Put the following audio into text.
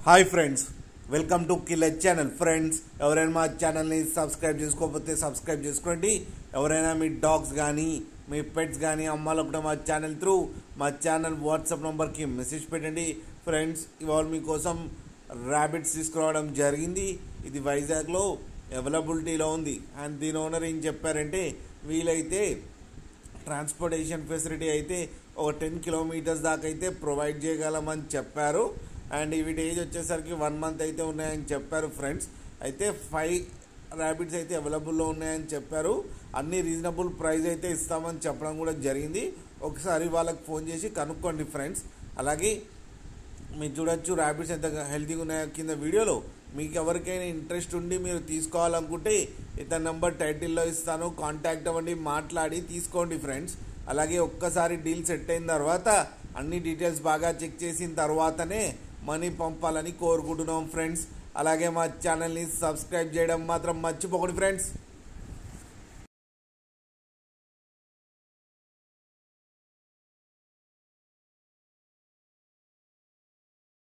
Hi friends, welcome to killer channel. Friends, ఎవరైనా మా ఛానల్ని సబ్స్క్రైబ్ చేసుకోకపోతే సబ్స్క్రైబ్ చేసుకోండి. ఎవరైనా మీ డాగ్స్ కానీ మీ పెట్స్ కానీ అమ్మాలనుకుంటే మా ఛానల్ త్రూ మా ఛానల్ వాట్సాప్ నెంబర్కి మెసేజ్ పెట్టండి. ఫ్రెండ్స్, ఇవాళ మీకోసం ర్యాబిట్స్ తీసుకురావడం జరిగింది. ఇది వైజాగ్లో అవైలబిలిటీలో ఉంది. అండ్ దీని ఓనర్ ఏం చెప్పారంటే, వీలైతే ట్రాన్స్పోర్టేషన్ ఫెసిలిటీ అయితే ఒక 10 కిలోమీటర్స్ దాకా అయితే ప్రొవైడ్ చేయగలమని చెప్పారు. అండ్ వీటి ఏజ్ వచ్చేసరికి 1 మంత్ అయితే ఉన్నాయని చెప్పారు. ఫ్రెండ్స్, అయితే 5 ర్యాబిట్స్ అయితే అవైలబుల్లో ఉన్నాయని చెప్పారు. అన్ని రీజనబుల్ ప్రైస్ అయితే ఇస్తామని చెప్పడం కూడా జరిగింది. ఒకసారి వాళ్ళకి ఫోన్ చేసి కనుక్కోండి ఫ్రెండ్స్. అలాగే మీరు చూడొచ్చు ర్యాబిట్స్ ఎంత హెల్తీగా ఉన్నాయో కింద వీడియోలో. మీకు ఎవరికైనా ఇంట్రెస్ట్ ఉండి మీరు తీసుకోవాలనుకుంటే ఇతని నెంబర్ టైటిల్లో ఇస్తాను, కాంటాక్ట్ అవ్వండి, మాట్లాడి తీసుకోండి ఫ్రెండ్స్. అలాగే ఒక్కసారి డీల్ సెట్ అయిన తర్వాత అన్ని డీటెయిల్స్ బాగా చెక్ చేసిన తర్వాతనే మనీ పంపాలని కోరుకుంటున్నాం ఫ్రెండ్స్. అలాగే మా ఛానల్ని సబ్స్క్రైబ్ చేయడం మాత్రం మర్చిపోకండి ఫ్రెండ్స్.